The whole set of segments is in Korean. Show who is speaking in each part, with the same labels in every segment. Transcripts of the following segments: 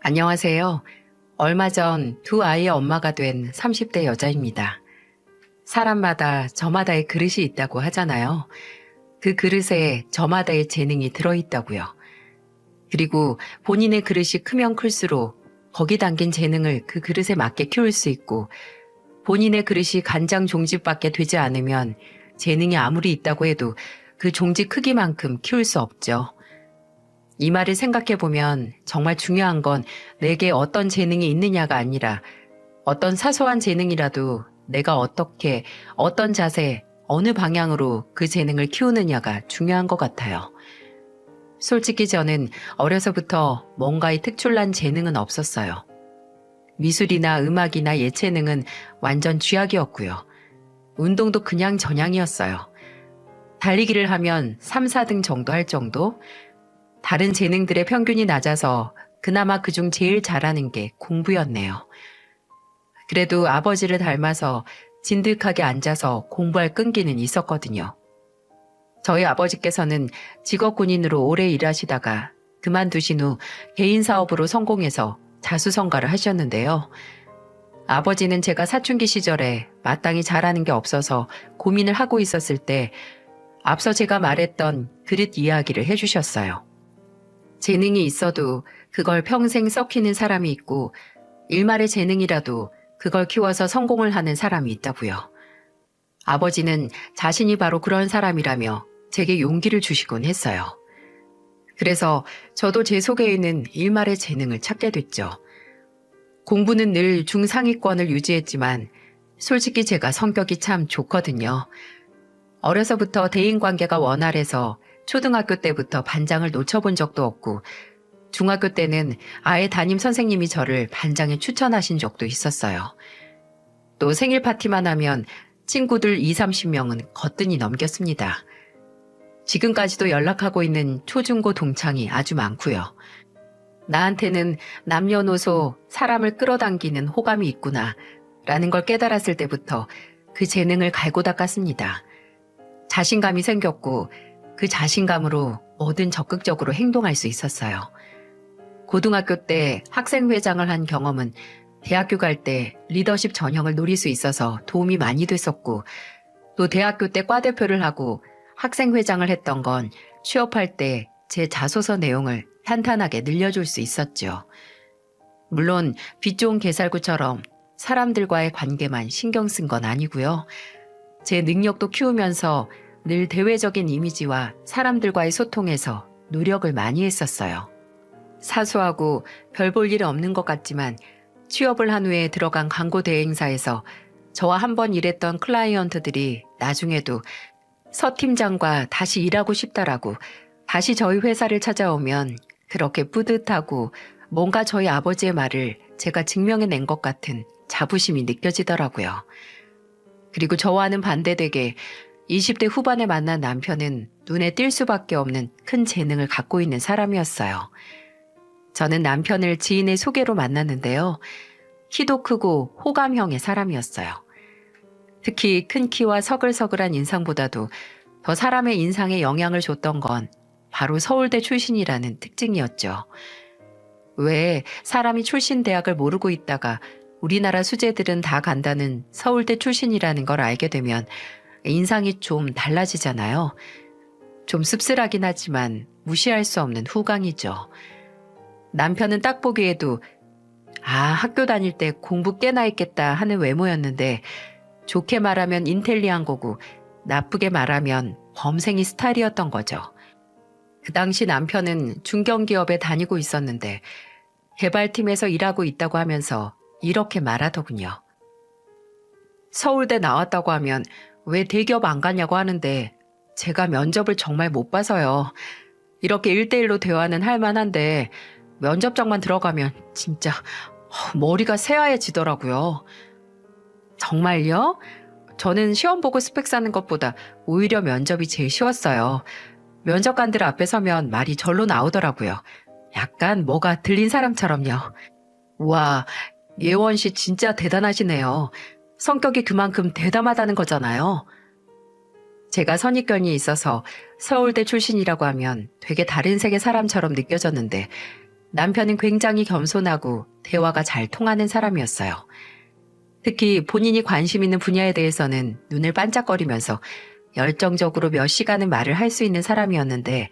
Speaker 1: 안녕하세요. 얼마 전 두 아이의 엄마가 된 30대 여자입니다. 사람마다 저마다의 그릇이 있다고 하잖아요. 그 그릇에 저마다의 재능이 들어있다고요. 그리고 본인의 그릇이 크면 클수록 거기 담긴 재능을 그 그릇에 맞게 키울 수 있고, 본인의 그릇이 간장 종집밖에 되지 않으면 재능이 아무리 있다고 해도 그 종지 크기만큼 키울 수 없죠. 이 말을 생각해보면 정말 중요한 건 내게 어떤 재능이 있느냐가 아니라 어떤 사소한 재능이라도 내가 어떻게, 어떤 자세, 어느 방향으로 그 재능을 키우느냐가 중요한 것 같아요. 솔직히 저는 어려서부터 뭔가의 특출난 재능은 없었어요. 미술이나 음악이나 예체능은 완전 쥐약이었고요. 운동도 그냥 전향이었어요. 달리기를 하면 3, 4등 정도 할 정도? 다른 재능들의 평균이 낮아서 그나마 그중 제일 잘하는 게 공부였네요. 그래도 아버지를 닮아서 진득하게 앉아서 공부할 끈기는 있었거든요. 저희 아버지께서는 직업 군인으로 오래 일하시다가 그만두신 후 개인 사업으로 성공해서 자수성가를 하셨는데요. 아버지는 제가 사춘기 시절에 마땅히 잘하는 게 없어서 고민을 하고 있었을 때 앞서 제가 말했던 그릇 이야기를 해주셨어요. 재능이 있어도 그걸 평생 썩히는 사람이 있고, 일말의 재능이라도 그걸 키워서 성공을 하는 사람이 있다고요. 아버지는 자신이 바로 그런 사람이라며 제게 용기를 주시곤 했어요. 그래서 저도 제 속에 있는 일말의 재능을 찾게 됐죠. 공부는 늘 중상위권을 유지했지만 솔직히 제가 성격이 참 좋거든요. 어려서부터 대인관계가 원활해서 초등학교 때부터 반장을 놓쳐본 적도 없고, 중학교 때는 아예 담임 선생님이 저를 반장에 추천하신 적도 있었어요. 또 생일 파티만 하면 친구들 2, 30명은 거뜬히 넘겼습니다. 지금까지도 연락하고 있는 초중고 동창이 아주 많고요. 나한테는 남녀노소 사람을 끌어당기는 호감이 있구나 라는 걸 깨달았을 때부터 그 재능을 갈고 닦았습니다. 자신감이 생겼고 그 자신감으로 뭐든 적극적으로 행동할 수 있었어요. 고등학교 때 학생회장을 한 경험은 대학교 갈 때 리더십 전형을 노릴 수 있어서 도움이 많이 됐었고, 또 대학교 때 과대표를 하고 학생회장을 했던 건 취업할 때 제 자소서 내용을 탄탄하게 늘려줄 수 있었죠. 물론 빛 좋은 개살구처럼 사람들과의 관계만 신경 쓴 건 아니고요. 제 능력도 키우면서 늘 대외적인 이미지와 사람들과의 소통에서 노력을 많이 했었어요. 사소하고 별 볼 일 없는 것 같지만 취업을 한 후에 들어간 광고 대행사에서 저와 한번 일했던 클라이언트들이 나중에도 서 팀장과 다시 일하고 싶다라고 다시 저희 회사를 찾아오면 그렇게 뿌듯하고 뭔가 저희 아버지의 말을 제가 증명해낸 것 같은 자부심이 느껴지더라고요. 그리고 저와는 반대되게 20대 후반에 만난 남편은 눈에 띌 수밖에 없는 큰 재능을 갖고 있는 사람이었어요. 저는 남편을 지인의 소개로 만났는데요. 키도 크고 호감형의 사람이었어요. 특히 큰 키와 서글서글한 인상보다도 더 사람의 인상에 영향을 줬던 건 바로 서울대 출신이라는 특징이었죠. 왜 사람이 출신 대학을 모르고 있다가 우리나라 수재들은 다 간다는 서울대 출신이라는 걸 알게 되면 인상이 좀 달라지잖아요. 좀 씁쓸하긴 하지만 무시할 수 없는 후광이죠. 남편은 딱 보기에도 학교 다닐 때 공부 꽤나 했겠다 하는 외모였는데, 좋게 말하면 인텔리한 거고 나쁘게 말하면 범생이 스타일이었던 거죠. 그 당시 남편은 중견기업에 다니고 있었는데 개발팀에서 일하고 있다고 하면서 이렇게 말하더군요. 서울대 나왔다고 하면 왜 대기업 안 가냐고 하는데 제가 면접을 정말 못 봐서요. 이렇게 1대1로 대화는 할 만한데 면접장만 들어가면 진짜 머리가 새하얘지더라고요. 정말요? 저는 시험 보고 스펙 쌓는 것보다 오히려 면접이 제일 쉬웠어요. 면접관들 앞에 서면 말이 절로 나오더라고요. 약간 뭐가 들린 사람처럼요. 우와, 예원 씨 진짜 대단하시네요. 성격이 그만큼 대담하다는 거잖아요. 제가 선입견이 있어서 서울대 출신이라고 하면 되게 다른 세계 사람처럼 느껴졌는데 남편은 굉장히 겸손하고 대화가 잘 통하는 사람이었어요. 특히 본인이 관심 있는 분야에 대해서는 눈을 반짝거리면서 열정적으로 몇 시간은 말을 할 수 있는 사람이었는데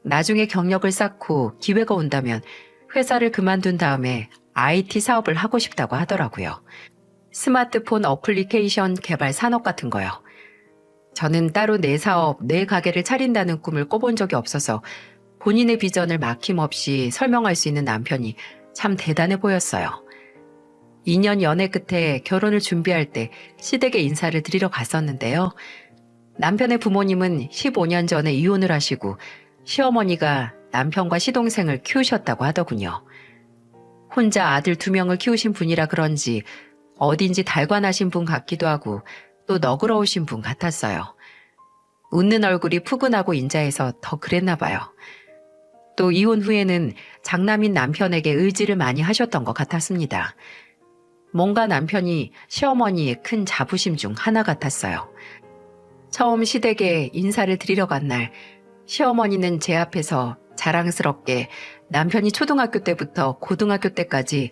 Speaker 1: 나중에 경력을 쌓고 기회가 온다면 회사를 그만둔 다음에 IT 사업을 하고 싶다고 하더라고요. 스마트폰 어플리케이션 개발 산업 같은 거요. 저는 따로 내 사업, 내 가게를 차린다는 꿈을 꿔본 적이 없어서 본인의 비전을 막힘없이 설명할 수 있는 남편이 참 대단해 보였어요. 2년 연애 끝에 결혼을 준비할 때 시댁에 인사를 드리러 갔었는데요. 남편의 부모님은 15년 전에 이혼을 하시고 시어머니가 남편과 시동생을 키우셨다고 하더군요. 혼자 아들 2명을 키우신 분이라 그런지 어딘지 달관하신 분 같기도 하고 또 너그러우신 분 같았어요. 웃는 얼굴이 푸근하고 인자해서 더 그랬나 봐요. 또 이혼 후에는 장남인 남편에게 의지를 많이 하셨던 것 같았습니다. 뭔가 남편이 시어머니의 큰 자부심 중 하나 같았어요. 처음 시댁에 인사를 드리러 간 날 시어머니는 제 앞에서 자랑스럽게 남편이 초등학교 때부터 고등학교 때까지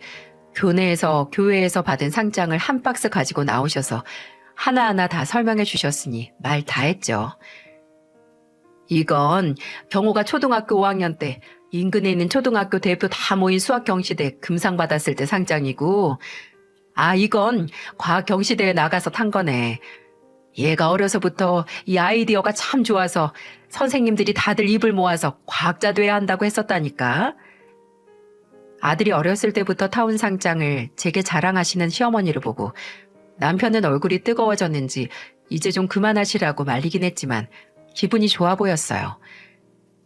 Speaker 1: 교회에서 받은 상장을 한 박스 가지고 나오셔서 하나하나 다 설명해 주셨으니 말 다 했죠. 이건 경호가 초등학교 5학년 때 인근에 있는 초등학교 대표 다 모인 수학 경시대 금상 받았을 때 상장이고, 이건 과학 경시대에 나가서 탄 거네. 얘가 어려서부터 이 아이디어가 참 좋아서 선생님들이 다들 입을 모아서 과학자 돼야 한다고 했었다니까. 아들이 어렸을 때부터 타온 상장을 제게 자랑하시는 시어머니를 보고 남편은 얼굴이 뜨거워졌는지 이제 좀 그만하시라고 말리긴 했지만 기분이 좋아 보였어요.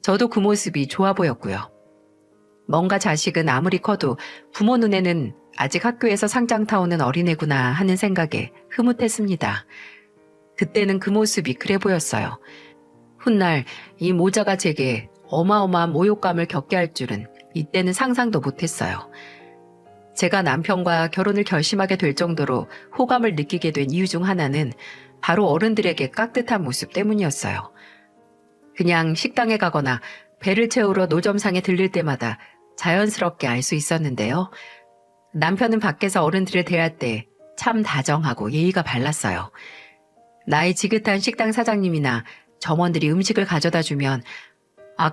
Speaker 1: 저도 그 모습이 좋아 보였고요. 뭔가 자식은 아무리 커도 부모 눈에는 아직 학교에서 상장 타오는 어린애구나 하는 생각에 흐뭇했습니다. 그때는 그 모습이 그래 보였어요. 훗날 이 모자가 제게 어마어마한 모욕감을 겪게 할 줄은 이때는 상상도 못했어요. 제가 남편과 결혼을 결심하게 될 정도로 호감을 느끼게 된 이유 중 하나는 바로 어른들에게 깍듯한 모습 때문이었어요. 그냥 식당에 가거나 배를 채우러 노점상에 들릴 때마다 자연스럽게 알 수 있었는데요. 남편은 밖에서 어른들을 대할 때 참 다정하고 예의가 발랐어요. 나이 지긋한 식당 사장님이나 점원들이 음식을 가져다 주면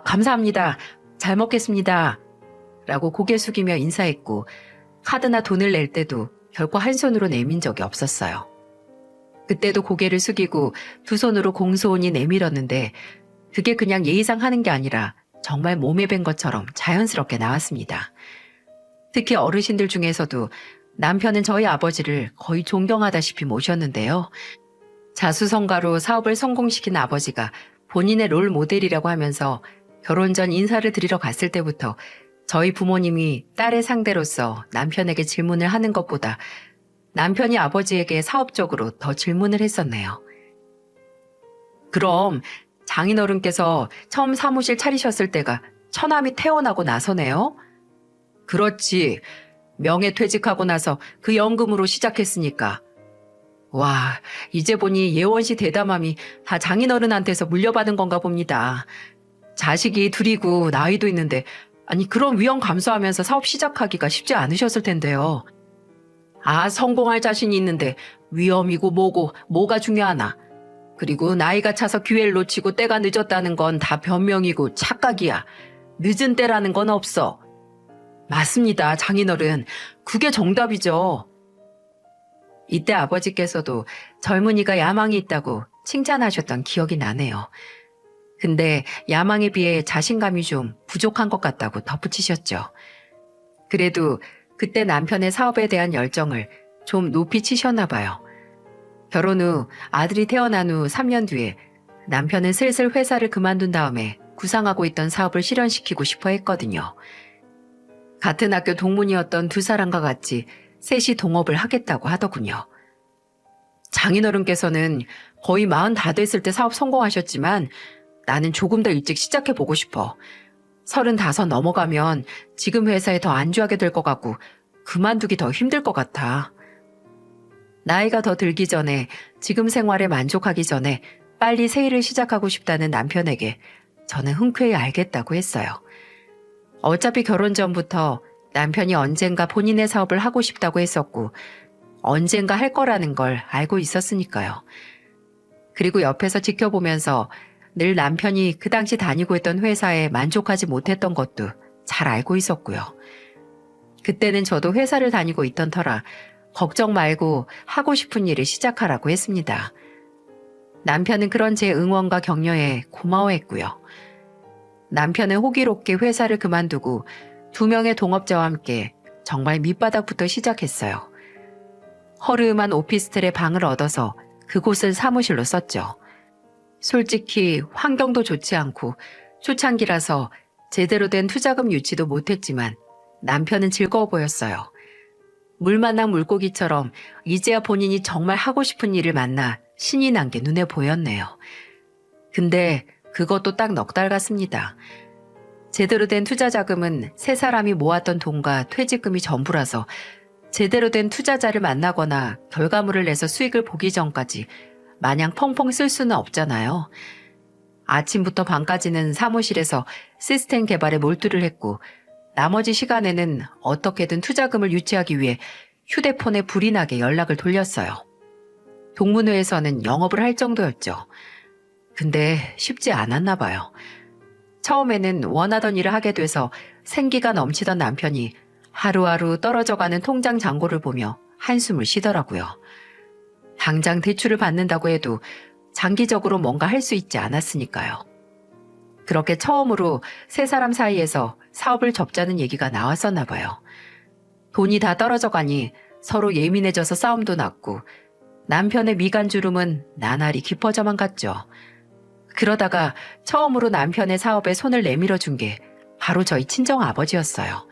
Speaker 1: 감사합니다. 잘 먹겠습니다. 라고 고개 숙이며 인사했고 카드나 돈을 낼 때도 결코 한 손으로 내민 적이 없었어요. 그때도 고개를 숙이고 두 손으로 공손히 내밀었는데 그게 그냥 예의상 하는 게 아니라 정말 몸에 밴 것처럼 자연스럽게 나왔습니다. 특히 어르신들 중에서도 남편은 저희 아버지를 거의 존경하다시피 모셨는데요. 자수성가로 사업을 성공시킨 아버지가 본인의 롤 모델이라고 하면서 결혼 전 인사를 드리러 갔을 때부터 저희 부모님이 딸의 상대로서 남편에게 질문을 하는 것보다 남편이 아버지에게 사업적으로 더 질문을 했었네요. 그럼 장인어른께서 처음 사무실 차리셨을 때가 처남이 태어나고 나서네요? 그렇지. 명예퇴직하고 나서 그 연금으로 시작했으니까. 와, 이제 보니 예원씨 대담함이 다 장인어른한테서 물려받은 건가 봅니다. 자식이 둘이고 나이도 있는데 그런 위험 감수하면서 사업 시작하기가 쉽지 않으셨을 텐데요. 성공할 자신이 있는데 위험이고 뭐가 중요하나. 그리고 나이가 차서 기회를 놓치고 때가 늦었다는 건 다 변명이고 착각이야. 늦은 때라는 건 없어. 맞습니다, 장인어른. 그게 정답이죠. 이때 아버지께서도 젊은이가 야망이 있다고 칭찬하셨던 기억이 나네요. 근데 야망에 비해 자신감이 좀 부족한 것 같다고 덧붙이셨죠. 그래도 그때 남편의 사업에 대한 열정을 좀 높이 치셨나 봐요. 결혼 후 아들이 태어난 후 3년 뒤에 남편은 슬슬 회사를 그만둔 다음에 구상하고 있던 사업을 실현시키고 싶어 했거든요. 같은 학교 동문이었던 두 사람과 같이 셋이 동업을 하겠다고 하더군요. 장인어른께서는 거의 40 다 됐을 때 사업 성공하셨지만 나는 조금 더 일찍 시작해보고 싶어. 35 넘어가면 지금 회사에 더 안주하게 될 것 같고 그만두기 더 힘들 것 같아. 나이가 더 들기 전에 지금 생활에 만족하기 전에 빨리 새 일을 시작하고 싶다는 남편에게 저는 흔쾌히 알겠다고 했어요. 어차피 결혼 전부터 남편이 언젠가 본인의 사업을 하고 싶다고 했었고 언젠가 할 거라는 걸 알고 있었으니까요. 그리고 옆에서 지켜보면서 늘 남편이 그 당시 다니고 있던 회사에 만족하지 못했던 것도 잘 알고 있었고요. 그때는 저도 회사를 다니고 있던 터라 걱정 말고 하고 싶은 일을 시작하라고 했습니다. 남편은 그런 제 응원과 격려에 고마워했고요. 남편은 호기롭게 회사를 그만두고 2명의 동업자와 함께 정말 밑바닥부터 시작했어요. 허름한 오피스텔의 방을 얻어서 그곳을 사무실로 썼죠. 솔직히 환경도 좋지 않고 초창기라서 제대로 된 투자금 유치도 못했지만 남편은 즐거워 보였어요. 물 만난 물고기처럼 이제야 본인이 정말 하고 싶은 일을 만나 신이 난 게 눈에 보였네요. 근데 그것도 딱 넉 달 같습니다. 제대로 된 투자 자금은 세 사람이 모았던 돈과 퇴직금이 전부라서 제대로 된 투자자를 만나거나 결과물을 내서 수익을 보기 전까지 마냥 펑펑 쓸 수는 없잖아요. 아침부터 밤까지는 사무실에서 시스템 개발에 몰두를 했고 나머지 시간에는 어떻게든 투자금을 유치하기 위해 휴대폰에 불이 나게 연락을 돌렸어요. 동문회에서는 영업을 할 정도였죠. 근데 쉽지 않았나 봐요. 처음에는 원하던 일을 하게 돼서 생기가 넘치던 남편이 하루하루 떨어져가는 통장 잔고를 보며 한숨을 쉬더라고요. 당장 대출을 받는다고 해도 장기적으로 뭔가 할 수 있지 않았으니까요. 그렇게 처음으로 세 사람 사이에서 사업을 접자는 얘기가 나왔었나 봐요. 돈이 다 떨어져 가니 서로 예민해져서 싸움도 났고 남편의 미간주름은 나날이 깊어져만 갔죠. 그러다가 처음으로 남편의 사업에 손을 내밀어 준 게 바로 저희 친정 아버지였어요.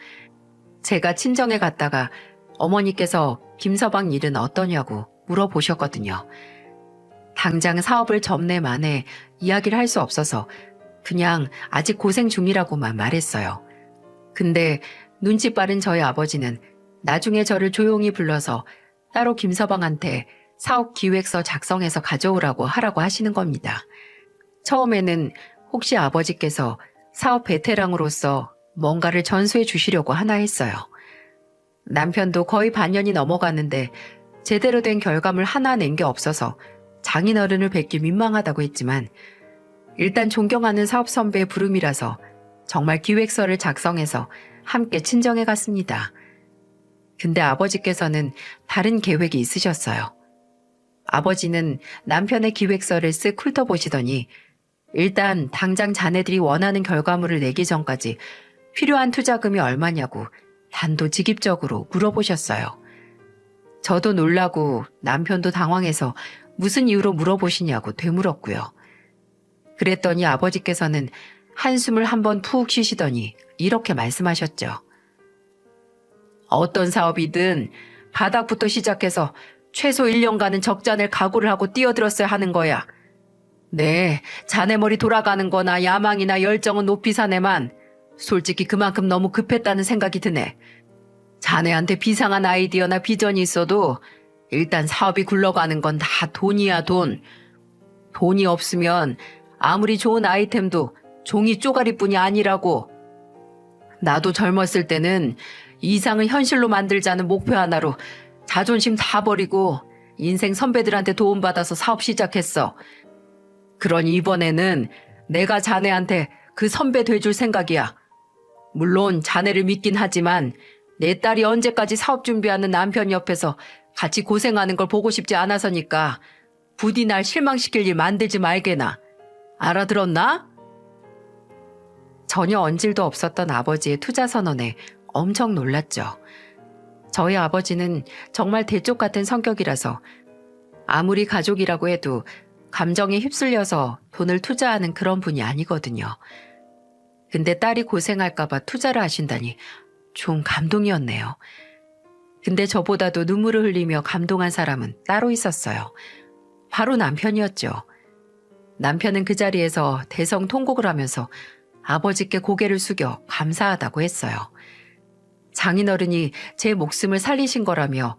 Speaker 1: 제가 친정에 갔다가 어머니께서 김서방 일은 어떠냐고 물어보셨거든요. 당장 사업을 접내 만에 이야기를 할 수 없어서 그냥 아직 고생 중이라고만 말했어요. 근데 눈치 빠른 저희 아버지는 나중에 저를 조용히 불러서 따로 김서방한테 사업 기획서 작성해서 가져오라고 하라고 하시는 겁니다. 처음에는 혹시 아버지께서 사업 베테랑으로서 뭔가를 전수해 주시려고 하나 했어요. 남편도 거의 반년이 넘어갔는데 제대로 된 결과물 하나 낸 게 없어서 장인어른을 뵙기 민망하다고 했지만 일단 존경하는 사업 선배의 부름이라서 정말 기획서를 작성해서 함께 친정에 갔습니다. 근데 아버지께서는 다른 계획이 있으셨어요. 아버지는 남편의 기획서를 쓱 훑어보시더니 일단 당장 자네들이 원하는 결과물을 내기 전까지 필요한 투자금이 얼마냐고 단도직입적으로 물어보셨어요. 저도 놀라고 남편도 당황해서 무슨 이유로 물어보시냐고 되물었고요. 그랬더니 아버지께서는 한숨을 한번 푹 쉬시더니 이렇게 말씀하셨죠. 어떤 사업이든 바닥부터 시작해서 최소 1년간은 적자낼 각오를 하고 뛰어들었어야 하는 거야. 네, 자네 머리 돌아가는 거나 야망이나 열정은 높이 사네만 솔직히 그만큼 너무 급했다는 생각이 드네. 자네한테 비상한 아이디어나 비전이 있어도 일단 사업이 굴러가는 건 다 돈이야, 돈. 돈이 없으면 아무리 좋은 아이템도 종이 쪼가리뿐이 아니라고. 나도 젊었을 때는 이상을 현실로 만들자는 목표 하나로 자존심 다 버리고 인생 선배들한테 도움받아서 사업 시작했어. 그러니 이번에는 내가 자네한테 그 선배 돼줄 생각이야. 물론 자네를 믿긴 하지만 내 딸이 언제까지 사업 준비하는 남편 옆에서 같이 고생하는 걸 보고 싶지 않아서니까 부디 날 실망시킬 일 만들지 말게나. 알아들었나? 전혀 언질도 없었던 아버지의 투자 선언에 엄청 놀랐죠. 저희 아버지는 정말 대쪽 같은 성격이라서 아무리 가족이라고 해도 감정에 휩쓸려서 돈을 투자하는 그런 분이 아니거든요. 근데 딸이 고생할까봐 투자를 하신다니 좀 감동이었네요. 근데 저보다도 눈물을 흘리며 감동한 사람은 따로 있었어요. 바로 남편이었죠. 남편은 그 자리에서 대성통곡을 하면서 아버지께 고개를 숙여 감사하다고 했어요. 장인어른이 제 목숨을 살리신 거라며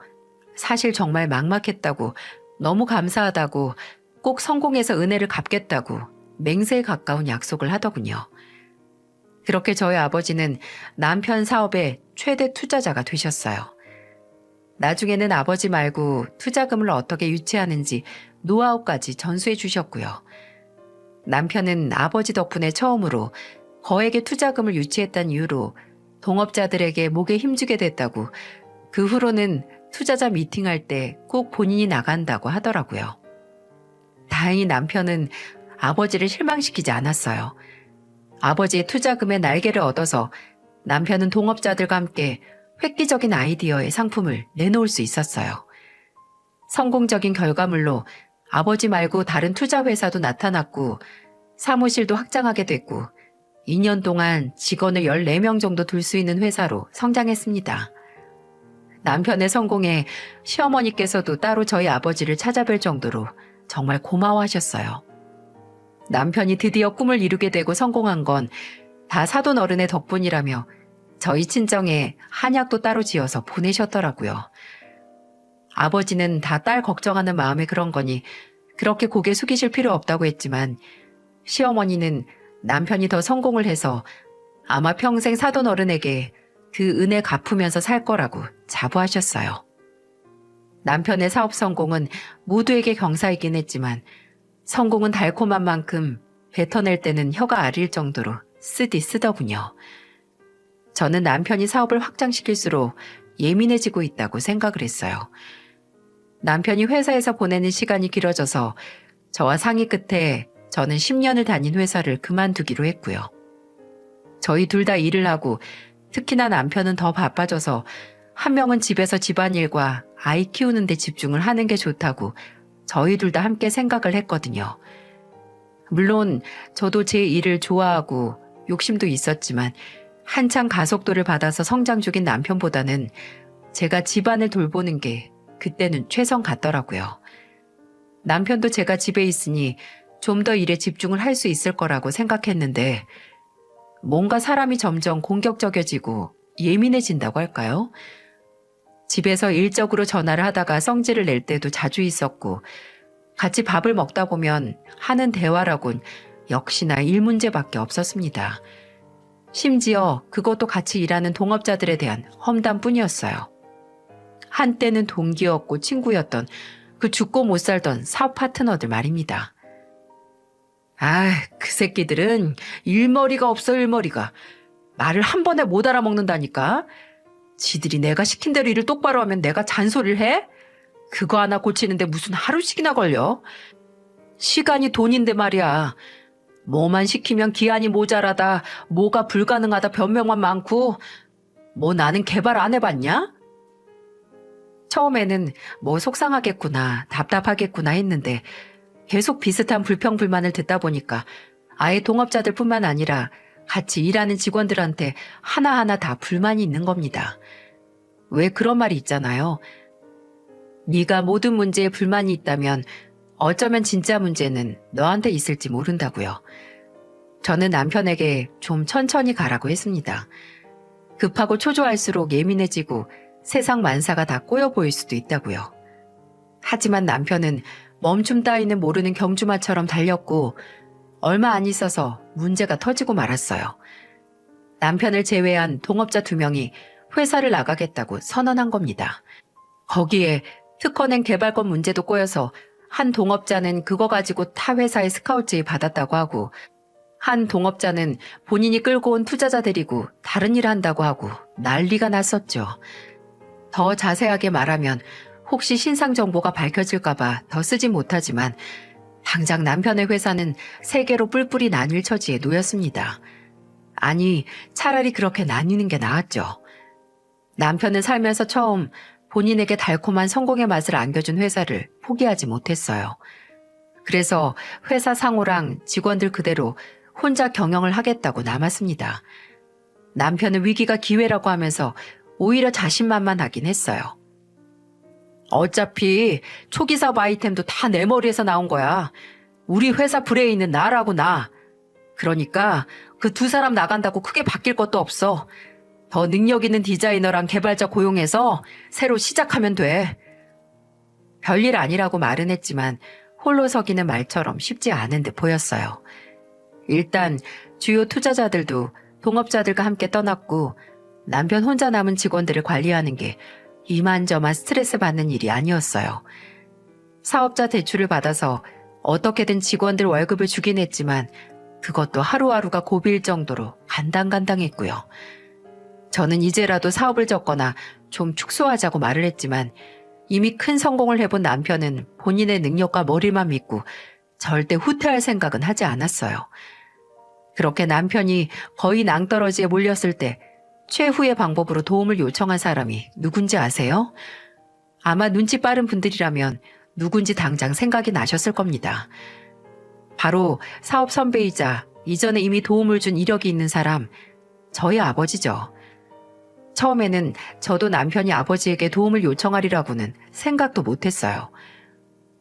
Speaker 1: 사실 정말 막막했다고, 너무 감사하다고, 꼭 성공해서 은혜를 갚겠다고 맹세에 가까운 약속을 하더군요. 그렇게 저희 아버지는 남편 사업의 최대 투자자가 되셨어요. 나중에는 아버지 말고 투자금을 어떻게 유치하는지 노하우까지 전수해 주셨고요. 남편은 아버지 덕분에 처음으로 거액의 투자금을 유치했다는 이유로 동업자들에게 목에 힘주게 됐다고 그 후로는 투자자 미팅할 때 꼭 본인이 나간다고 하더라고요. 다행히 남편은 아버지를 실망시키지 않았어요. 아버지의 투자금의 날개를 얻어서 남편은 동업자들과 함께 획기적인 아이디어의 상품을 내놓을 수 있었어요. 성공적인 결과물로 아버지 말고 다른 투자 회사도 나타났고 사무실도 확장하게 됐고 2년 동안 직원을 14명 정도 둘 수 있는 회사로 성장했습니다. 남편의 성공에 시어머니께서도 따로 저희 아버지를 찾아뵐 정도로 정말 고마워하셨어요. 남편이 드디어 꿈을 이루게 되고 성공한 건 다 사돈 어른의 덕분이라며 저희 친정에 한약도 따로 지어서 보내셨더라고요. 아버지는 다 딸 걱정하는 마음에 그런 거니 그렇게 고개 숙이실 필요 없다고 했지만 시어머니는 남편이 더 성공을 해서 아마 평생 사돈 어른에게 그 은혜 갚으면서 살 거라고 자부하셨어요. 남편의 사업 성공은 모두에게 경사이긴 했지만 성공은 달콤한 만큼 뱉어낼 때는 혀가 아릴 정도로 쓰더군요. 저는 남편이 사업을 확장시킬수록 예민해지고 있다고 생각을 했어요. 남편이 회사에서 보내는 시간이 길어져서 저와 상의 끝에 저는 10년을 다닌 회사를 그만두기로 했고요. 저희 둘 다 일을 하고 특히나 남편은 더 바빠져서 한 명은 집에서 집안일과 아이 키우는 데 집중을 하는 게 좋다고 저희 둘 다 함께 생각을 했거든요. 물론 저도 제 일을 좋아하고 욕심도 있었지만 한창 가속도를 받아서 성장 중인 남편보다는 제가 집안을 돌보는 게 그때는 최선 같더라고요. 남편도 제가 집에 있으니 좀 더 일에 집중을 할 수 있을 거라고 생각했는데 뭔가 사람이 점점 공격적이어지고 예민해진다고 할까요? 집에서 일적으로 전화를 하다가 성질을 낼 때도 자주 있었고 같이 밥을 먹다 보면 하는 대화라곤 역시나 일 문제밖에 없었습니다. 심지어 그것도 같이 일하는 동업자들에 대한 험담뿐이었어요. 한때는 동기였고 친구였던 그 죽고 못 살던 사업 파트너들 말입니다. 그 새끼들은 일머리가 없어 일머리가. 말을 한 번에 못 알아먹는다니까. 지들이 내가 시킨 대로 일을 똑바로 하면 내가 잔소리를 해? 그거 하나 고치는데 무슨 하루씩이나 걸려? 시간이 돈인데 말이야. 뭐만 시키면 기한이 모자라다, 뭐가 불가능하다 변명만 많고 뭐 나는 개발 안 해봤냐? 처음에는 뭐 속상하겠구나, 답답하겠구나 했는데 계속 비슷한 불평불만을 듣다 보니까 아예 동업자들뿐만 아니라 같이 일하는 직원들한테 하나하나 다 불만이 있는 겁니다. 왜 그런 말이 있잖아요. 네가 모든 문제에 불만이 있다면 어쩌면 진짜 문제는 너한테 있을지 모른다고요. 저는 남편에게 좀 천천히 가라고 했습니다. 급하고 초조할수록 예민해지고 세상 만사가 다 꼬여 보일 수도 있다고요. 하지만 남편은 멈춤 따위는 모르는 경주마처럼 달렸고 얼마 안 있어서 문제가 터지고 말았어요. 남편을 제외한 동업자 2명이 회사를 나가겠다고 선언한 겁니다. 거기에 특허낸 개발권 문제도 꼬여서 한 동업자는 그거 가지고 타 회사에 스카우트 제의 받았다고 하고 한 동업자는 본인이 끌고 온 투자자 데리고 다른 일 한다고 하고 난리가 났었죠. 더 자세하게 말하면 혹시 신상 정보가 밝혀질까봐 더 쓰지 못하지만 당장 남편의 회사는 3개로 뿔뿔이 나뉠 처지에 놓였습니다. 아니, 차라리 그렇게 나뉘는 게 나았죠. 남편은 살면서 처음 본인에게 달콤한 성공의 맛을 안겨준 회사를 포기하지 못했어요. 그래서 회사 상호랑 직원들 그대로 혼자 경영을 하겠다고 남았습니다. 남편은 위기가 기회라고 하면서 오히려 자신만만하긴 했어요. 어차피 초기 사업 아이템도 다 내 머리에서 나온 거야. 우리 회사 브레인은 나라고 나. 그러니까 그 2사람 나간다고 크게 바뀔 것도 없어. 더 능력 있는 디자이너랑 개발자 고용해서 새로 시작하면 돼. 별일 아니라고 말은 했지만 홀로 서기는 말처럼 쉽지 않은 듯 보였어요. 일단 주요 투자자들도 동업자들과 함께 떠났고 남편 혼자 남은 직원들을 관리하는 게 이만저만 스트레스 받는 일이 아니었어요. 사업자 대출을 받아서 어떻게든 직원들 월급을 주긴 했지만 그것도 하루하루가 고비일 정도로 간당간당했고요. 저는 이제라도 사업을 접거나 좀 축소하자고 말을 했지만 이미 큰 성공을 해본 남편은 본인의 능력과 머리만 믿고 절대 후퇴할 생각은 하지 않았어요. 그렇게 남편이 거의 낭떠러지에 몰렸을 때 최후의 방법으로 도움을 요청한 사람이 누군지 아세요? 아마 눈치 빠른 분들이라면 누군지 당장 생각이 나셨을 겁니다. 바로 사업 선배이자 이전에 이미 도움을 준 이력이 있는 사람, 저희 아버지죠. 처음에는 저도 남편이 아버지에게 도움을 요청하리라고는 생각도 못했어요.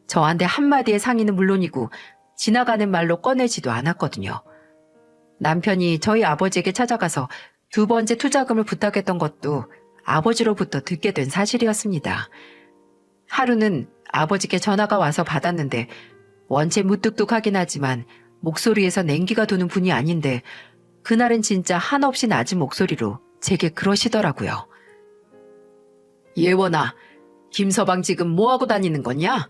Speaker 1: 저한테 한마디의 상의는 물론이고 지나가는 말로 꺼내지도 않았거든요. 남편이 저희 아버지에게 찾아가서 두 번째 투자금을 부탁했던 것도 아버지로부터 듣게 된 사실이었습니다. 하루는 아버지께 전화가 와서 받았는데 원체 무뚝뚝하긴 하지만 목소리에서 냉기가 도는 분이 아닌데 그날은 진짜 한없이 낮은 목소리로 제게 그러시더라고요. 예원아, 김서방 지금 뭐하고 다니는 거냐?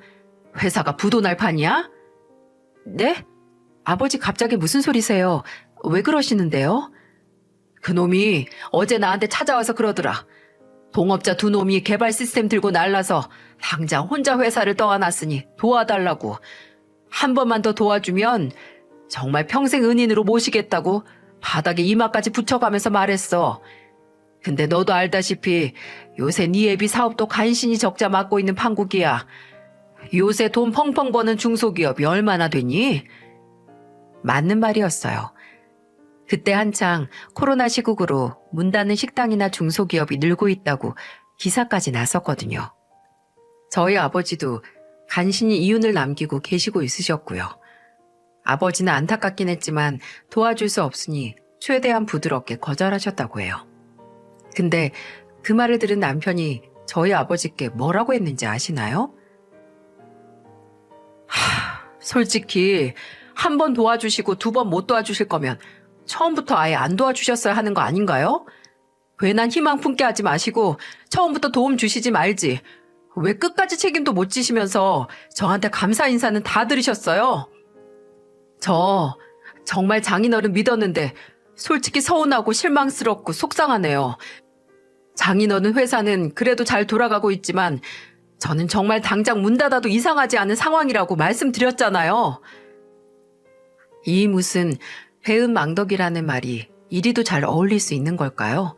Speaker 1: 회사가 부도 날 판이야? 네? 아버지 갑자기 무슨 소리세요? 왜 그러시는데요? 그놈이 어제 나한테 찾아와서 그러더라. 동업자 두 놈이 개발 시스템 들고 날라서 당장 혼자 회사를 떠안았으니 도와달라고. 한 번만 더 도와주면 정말 평생 은인으로 모시겠다고 바닥에 이마까지 붙여가면서 말했어. 근데 너도 알다시피 요새 네 애비 사업도 간신히 적자 맞고 있는 판국이야. 요새 돈 펑펑 버는 중소기업이 얼마나 되니? 맞는 말이었어요. 그때 한창 코로나 시국으로 문 닫는 식당이나 중소기업이 늘고 있다고 기사까지 났었거든요. 저희 아버지도 간신히 이윤을 남기고 계시고 있으셨고요. 아버지는 안타깝긴 했지만 도와줄 수 없으니 최대한 부드럽게 거절하셨다고 해요. 근데 그 말을 들은 남편이 저희 아버지께 뭐라고 했는지 아시나요? 솔직히 한 번 도와주시고 두 번 못 도와주실 거면 처음부터 아예 안 도와주셨어야 하는 거 아닌가요? 괜한 희망 품게 하지 마시고 처음부터 도움 주시지 말지. 왜 끝까지 책임도 못 지시면서 저한테 감사 인사는 다 들으셨어요? 저 정말 장인어른 믿었는데 솔직히 서운하고 실망스럽고 속상하네요. 장인어른 회사는 그래도 잘 돌아가고 있지만 저는 정말 당장 문 닫아도 이상하지 않은 상황이라고 말씀드렸잖아요. 이 무슨 배은망덕이라는 말이 이리도 잘 어울릴 수 있는 걸까요?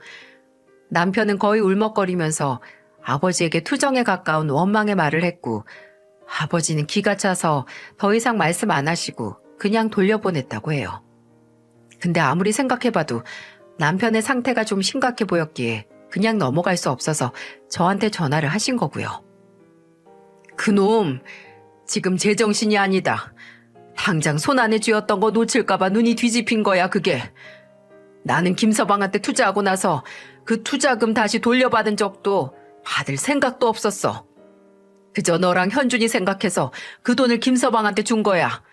Speaker 1: 남편은 거의 울먹거리면서 아버지에게 투정에 가까운 원망의 말을 했고 아버지는 기가 차서 더 이상 말씀 안 하시고 그냥 돌려보냈다고 해요. 근데 아무리 생각해봐도 남편의 상태가 좀 심각해 보였기에 그냥 넘어갈 수 없어서 저한테 전화를 하신 거고요. 그놈 지금 제정신이 아니다. 당장 손 안에 쥐었던 거 놓칠까봐 눈이 뒤집힌 거야 그게. 나는 김서방한테 투자하고 나서 그 투자금 다시 돌려받은 적도 받을 생각도 없었어. 그저 너랑 현준이 생각해서 그 돈을 김서방한테 준 거야.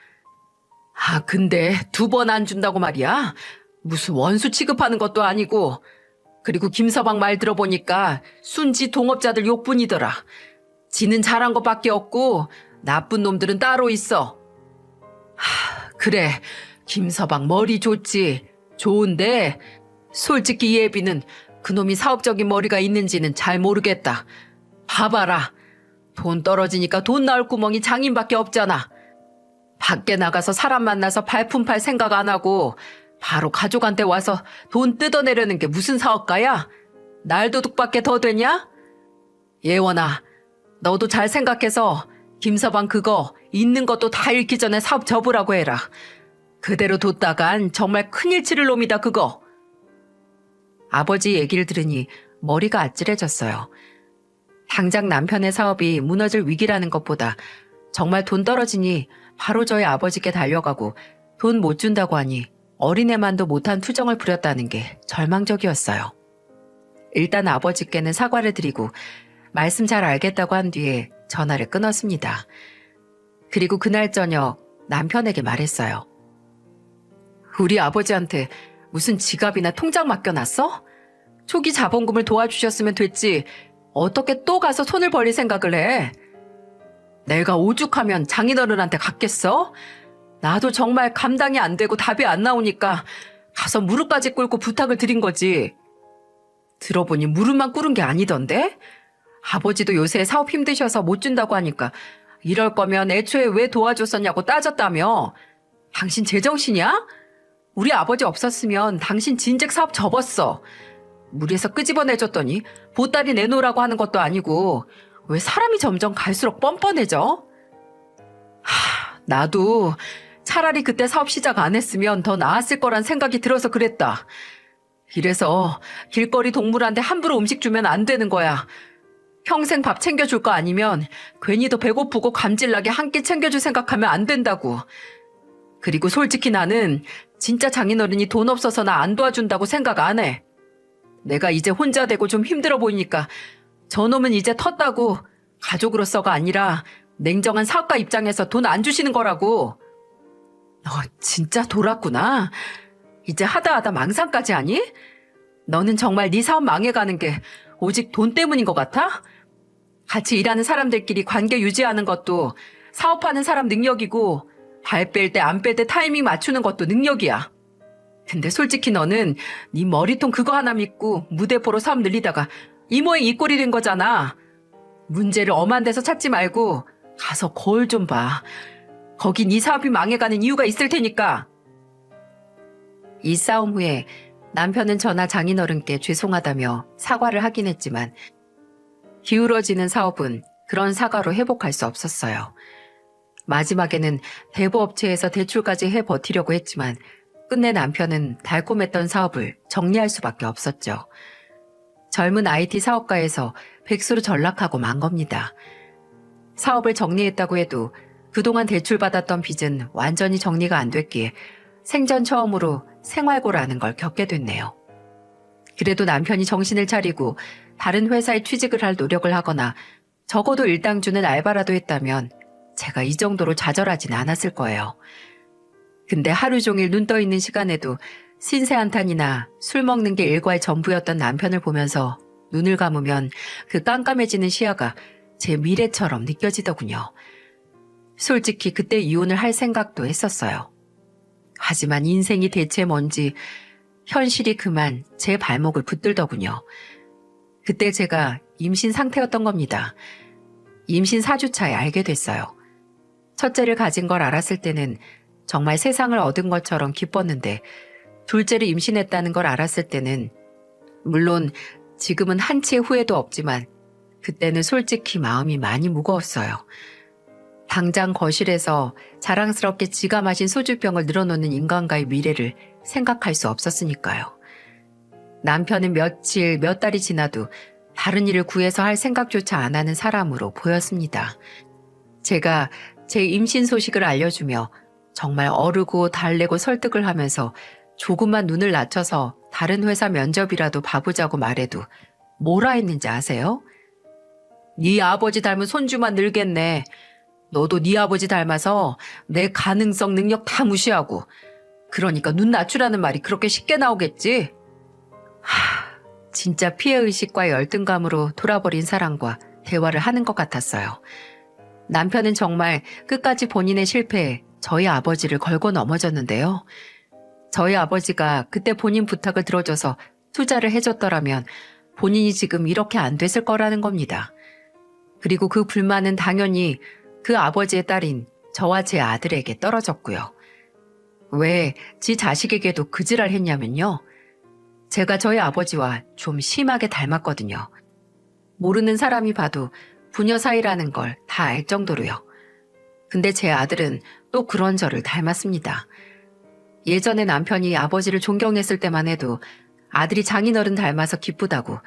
Speaker 1: 아 근데 두 번 안 준다고 말이야? 무슨 원수 취급하는 것도 아니고. 그리고 김서방 말 들어보니까 순지 동업자들 욕뿐이더라. 지는 잘한 것밖에 없고 나쁜 놈들은 따로 있어. 그래 김서방 머리 좋지. 좋은데 솔직히 예비는 그놈이 사업적인 머리가 있는지는 잘 모르겠다. 봐봐라. 돈 떨어지니까 돈 나올 구멍이 장인밖에 없잖아. 밖에 나가서 사람 만나서 발품 팔 생각 안 하고 바로 가족한테 와서 돈 뜯어내려는 게 무슨 사업가야? 날도둑밖에 더 되냐? 예원아, 너도 잘 생각해서 김서방 그거 있는 것도 다 잃기 전에 사업 접으라고 해라. 그대로 뒀다간 정말 큰일 치를 놈이다 그거. 아버지 얘기를 들으니 머리가 아찔해졌어요. 당장 남편의 사업이 무너질 위기라는 것보다 정말 돈 떨어지니 바로 저희 아버지께 달려가고 돈 못 준다고 하니 어린애만도 못한 투정을 부렸다는 게 절망적이었어요. 일단 아버지께는 사과를 드리고 말씀 잘 알겠다고 한 뒤에 전화를 끊었습니다. 그리고 그날 저녁 남편에게 말했어요. 우리 아버지한테 무슨 지갑이나 통장 맡겨놨어? 초기 자본금을 도와주셨으면 됐지. 어떻게 또 가서 손을 벌릴 생각을 해? 내가 오죽하면 장인어른한테 갔겠어? 나도 정말 감당이 안 되고 답이 안 나오니까 가서 무릎까지 꿇고 부탁을 드린 거지. 들어보니 무릎만 꿇은 게 아니던데? 아버지도 요새 사업 힘드셔서 못 준다고 하니까 이럴 거면 애초에 왜 도와줬었냐고 따졌다며. 당신 제정신이야? 우리 아버지 없었으면 당신 진즉 사업 접었어. 물에서 끄집어내줬더니 보따리 내놓으라고 하는 것도 아니고 왜 사람이 점점 갈수록 뻔뻔해져? 나도 차라리 그때 사업 시작 안 했으면 더 나았을 거란 생각이 들어서 그랬다. 이래서 길거리 동물한테 함부로 음식 주면 안 되는 거야. 평생 밥 챙겨줄 거 아니면 괜히 더 배고프고 감질나게 한 끼 챙겨줄 생각하면 안 된다고. 그리고 솔직히 나는 진짜 장인어른이 돈 없어서 나 안 도와준다고 생각 안 해. 내가 이제 혼자 되고 좀 힘들어 보이니까 저놈은 이제 텄다고 가족으로서가 아니라 냉정한 사업가 입장에서 돈 안 주시는 거라고. 너 진짜 돌았구나. 이제 하다 망상까지 하니? 너는 정말 네 사업 망해가는 게 오직 돈 때문인 것 같아? 같이 일하는 사람들끼리 관계 유지하는 것도 사업하는 사람 능력이고 발 뺄 때 안 뺄 때 타이밍 맞추는 것도 능력이야. 근데 솔직히 너는 네 머리통 그거 하나 믿고 무대포로 사업 늘리다가 이 모양 이 꼴이 된 거잖아. 문제를 엄한 데서 찾지 말고 가서 거울 좀 봐. 거긴 네 사업이 망해가는 이유가 있을 테니까. 이 싸움 후에 남편은 저나 장인어른께 죄송하다며 사과를 하긴 했지만 기울어지는 사업은 그런 사과로 회복할 수 없었어요. 마지막에는 대부업체에서 대출까지 해 버티려고 했지만 끝내 남편은 달콤했던 사업을 정리할 수밖에 없었죠. 젊은 IT 사업가에서 백수로 전락하고 만 겁니다. 사업을 정리했다고 해도 그동안 대출받았던 빚은 완전히 정리가 안 됐기에 생전 처음으로 생활고라는 걸 겪게 됐네요. 그래도 남편이 정신을 차리고 다른 회사에 취직을 할 노력을 하거나 적어도 일당 주는 알바라도 했다면 제가 이 정도로 좌절하진 않았을 거예요. 근데 하루 종일 눈 떠 있는 시간에도 신세 한탄이나 술 먹는 게 일과의 전부였던 남편을 보면서 눈을 감으면 그 깜깜해지는 시야가 제 미래처럼 느껴지더군요. 솔직히 그때 이혼을 할 생각도 했었어요. 하지만 인생이 대체 뭔지 현실이 그만 제 발목을 붙들더군요. 그때 제가 임신 상태였던 겁니다. 임신 4주차에 알게 됐어요. 첫째를 가진 걸 알았을 때는 정말 세상을 얻은 것처럼 기뻤는데 둘째를 임신했다는 걸 알았을 때는 물론 지금은 한치의 후회도 없지만 그때는 솔직히 마음이 많이 무거웠어요. 당장 거실에서 자랑스럽게 지가 마신 소주병을 늘어놓는 인간과의 미래를 생각할 수 없었으니까요. 남편은 며칠, 몇 달이 지나도 다른 일을 구해서 할 생각조차 안 하는 사람으로 보였습니다. 제가 제 임신 소식을 알려주며 정말 어르고 달래고 설득을 하면서 조금만 눈을 낮춰서 다른 회사 면접이라도 봐보자고 말해도 뭐라 했는지 아세요? 네 아버지 닮은 손주만 늘겠네. 너도 네 아버지 닮아서 내 가능성 능력 다 무시하고 그러니까 눈 낮추라는 말이 그렇게 쉽게 나오겠지? 진짜 피해의식과 열등감으로 돌아버린 사람과 대화를 하는 것 같았어요. 남편은 정말 끝까지 본인의 실패에 저희 아버지를 걸고 넘어졌는데요. 저희 아버지가 그때 본인 부탁을 들어줘서 투자를 해줬더라면 본인이 지금 이렇게 안 됐을 거라는 겁니다. 그리고 그 불만은 당연히 그 아버지의 딸인 저와 제 아들에게 떨어졌고요. 왜 지 자식에게도 그지랄 했냐면요. 제가 저희 아버지와 좀 심하게 닮았거든요. 모르는 사람이 봐도 부녀 사이라는 걸 다 알 정도로요. 근데 제 아들은 또 그런 저를 닮았습니다. 예전에 남편이 아버지를 존경했을 때만 해도 아들이 장인어른 닮아서 기쁘다고,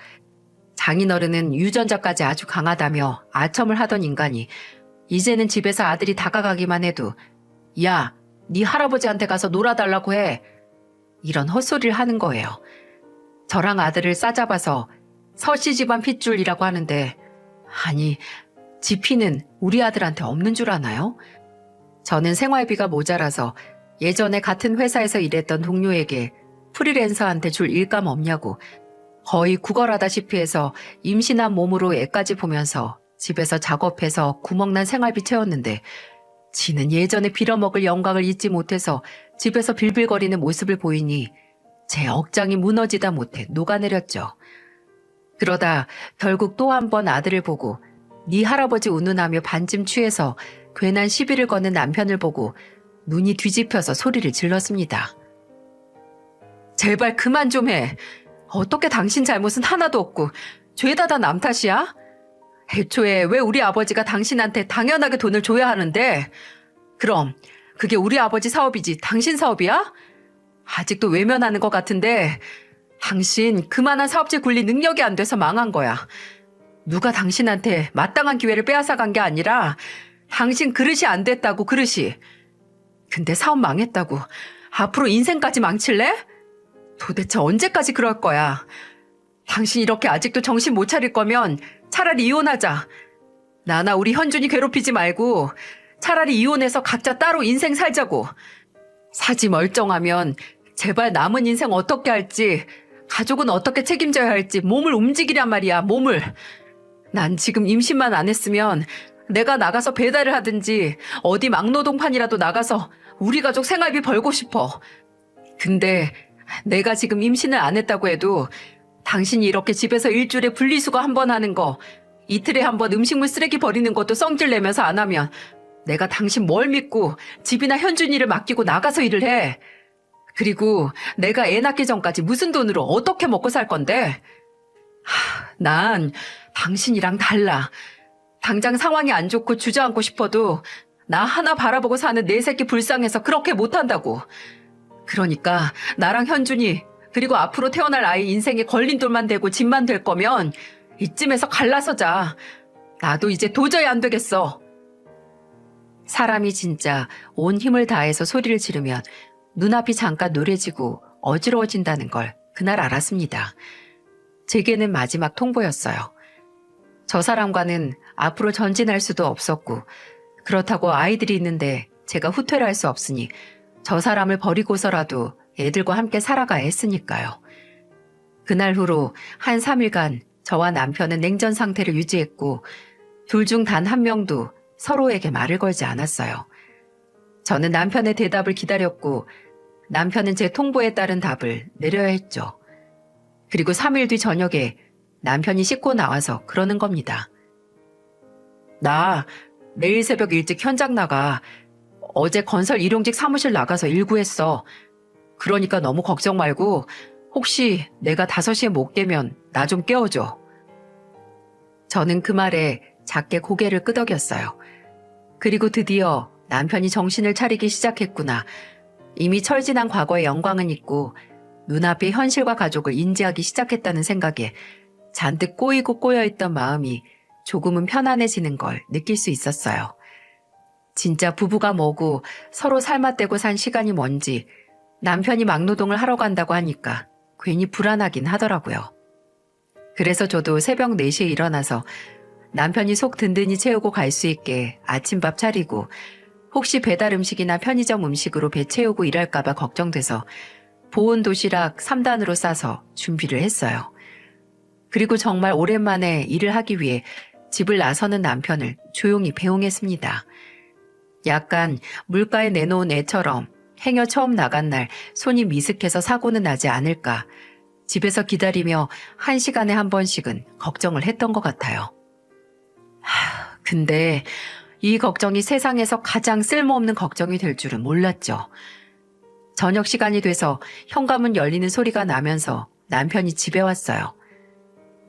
Speaker 1: 장인어른은 유전자까지 아주 강하다며 아첨을 하던 인간이 이제는 집에서 아들이 다가가기만 해도 야, 네 할아버지한테 가서 놀아달라고 해. 이런 헛소리를 하는 거예요. 저랑 아들을 싸잡아서 서씨 집안 핏줄이라고 하는데 아니, 지 피는 우리 아들한테 없는 줄 아나요? 저는 생활비가 모자라서 예전에 같은 회사에서 일했던 동료에게 프리랜서한테 줄 일감 없냐고 거의 구걸하다시피 해서 임신한 몸으로 애까지 보면서 집에서 작업해서 구멍난 생활비 채웠는데 지는 예전에 빌어먹을 영광을 잊지 못해서 집에서 빌빌거리는 모습을 보이니 제 억장이 무너지다 못해 녹아내렸죠. 그러다 결국 또 한 번 아들을 보고 네 할아버지 운운하며 반쯤 취해서 괜한 시비를 거는 남편을 보고 눈이 뒤집혀서 소리를 질렀습니다. 제발 그만 좀 해. 어떻게 당신 잘못은 하나도 없고 죄다 다 남 탓이야? 애초에 왜 우리 아버지가 당신한테 당연하게 돈을 줘야 하는데? 그럼 그게 우리 아버지 사업이지 당신 사업이야? 아직도 외면하는 것 같은데 당신 그만한 사업체 굴릴 능력이 안 돼서 망한 거야. 누가 당신한테 마땅한 기회를 빼앗아간 게 아니라 당신 그릇이 안 됐다고 그릇이. 근데 사업 망했다고 앞으로 인생까지 망칠래? 도대체 언제까지 그럴 거야? 당신 이렇게 아직도 정신 못 차릴 거면 차라리 이혼하자. 나나 우리 현준이 괴롭히지 말고 차라리 이혼해서 각자 따로 인생 살자고. 사지 멀쩡하면 제발 남은 인생 어떻게 할지, 가족은 어떻게 책임져야 할지 몸을 움직이란 말이야, 몸을. 난 지금 임신만 안 했으면 내가 나가서 배달을 하든지 어디 막노동판이라도 나가서 우리 가족 생활비 벌고 싶어. 근데 내가 지금 임신을 안 했다고 해도 당신이 이렇게 집에서 일주일에 분리수거 한 번 하는 거, 이틀에 한 번 음식물 쓰레기 버리는 것도 성질 내면서 안 하면 내가 당신 뭘 믿고 집이나 현준이를 맡기고 나가서 일을 해. 그리고 내가 애 낳기 전까지 무슨 돈으로 어떻게 먹고 살 건데? 난 당신이랑 달라. 당장 상황이 안 좋고 주저앉고 싶어도 나 하나 바라보고 사는 내 새끼 불쌍해서 그렇게 못한다고. 그러니까 나랑 현준이 그리고 앞으로 태어날 아이 인생에 걸림돌만 되고 짐만 될 거면 이쯤에서 갈라서자. 나도 이제 도저히 안 되겠어. 사람이 진짜 온 힘을 다해서 소리를 지르면 눈앞이 잠깐 노래지고 어지러워진다는 걸 그날 알았습니다. 제게는 마지막 통보였어요. 저 사람과는 앞으로 전진할 수도 없었고 그렇다고 아이들이 있는데 제가 후퇴를 할 수 없으니 저 사람을 버리고서라도 애들과 함께 살아가야 했으니까요. 그날 후로 한 3일간 저와 남편은 냉전 상태를 유지했고 둘 중 단 한 명도 서로에게 말을 걸지 않았어요. 저는 남편의 대답을 기다렸고 남편은 제 통보에 따른 답을 내려야 했죠. 그리고 3일 뒤 저녁에 남편이 씻고 나와서 그러는 겁니다. 나 내일 새벽 일찍 현장 나가. 어제 건설 일용직 사무실 나가서 일구했어. 그러니까 너무 걱정 말고 혹시 내가 5시에 못 깨면 나 좀 깨워줘. 저는 그 말에 작게 고개를 끄덕였어요. 그리고 드디어 남편이 정신을 차리기 시작했구나. 이미 철진한 과거의 영광은 잊고 눈앞의 현실과 가족을 인지하기 시작했다는 생각에 잔뜩 꼬이고 꼬여있던 마음이 조금은 편안해지는 걸 느낄 수 있었어요. 진짜 부부가 뭐고 서로 삶아떼고 산 시간이 뭔지 남편이 막노동을 하러 간다고 하니까 괜히 불안하긴 하더라고요. 그래서 저도 새벽 4시에 일어나서 남편이 속 든든히 채우고 갈 수 있게 아침밥 차리고 혹시 배달 음식이나 편의점 음식으로 배 채우고 일할까봐 걱정돼서 보온 도시락 3단으로 싸서 준비를 했어요. 그리고 정말 오랜만에 일을 하기 위해 집을 나서는 남편을 조용히 배웅했습니다. 약간 물가에 내놓은 애처럼 행여 처음 나간 날 손이 미숙해서 사고는 나지 않을까 집에서 기다리며 1시간에 한 번씩은 걱정을 했던 것 같아요. 근데 이 걱정이 세상에서 가장 쓸모없는 걱정이 될 줄은 몰랐죠. 저녁 시간이 돼서 현관문 열리는 소리가 나면서 남편이 집에 왔어요.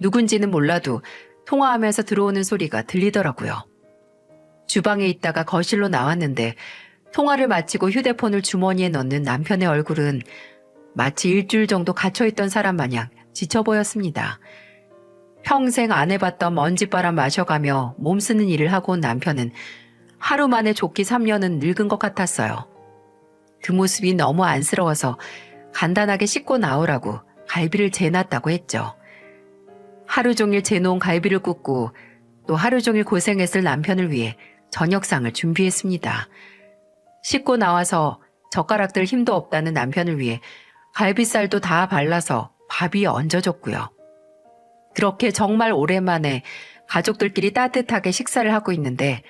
Speaker 1: 누군지는 몰라도 통화하면서 들어오는 소리가 들리더라고요. 주방에 있다가 거실로 나왔는데 통화를 마치고 휴대폰을 주머니에 넣는 남편의 얼굴은 마치 일주일 정도 갇혀있던 사람 마냥 지쳐 보였습니다. 평생 안 해봤던 먼지바람 마셔가며 몸 쓰는 일을 하고 온 남편은 하루 만에 좋기 3년은 늙은 것 같았어요. 그 모습이 너무 안쓰러워서 간단하게 씻고 나오라고 갈비를 재놨다고 했죠. 하루 종일 재놓은 갈비를 굽고 또 하루 종일 고생했을 남편을 위해 저녁상을 준비했습니다. 씻고 나와서 젓가락들 힘도 없다는 남편을 위해 갈비살도 다 발라서 밥 위에 얹어줬고요. 그렇게 정말 오랜만에 가족들끼리 따뜻하게 식사를 하고 있는데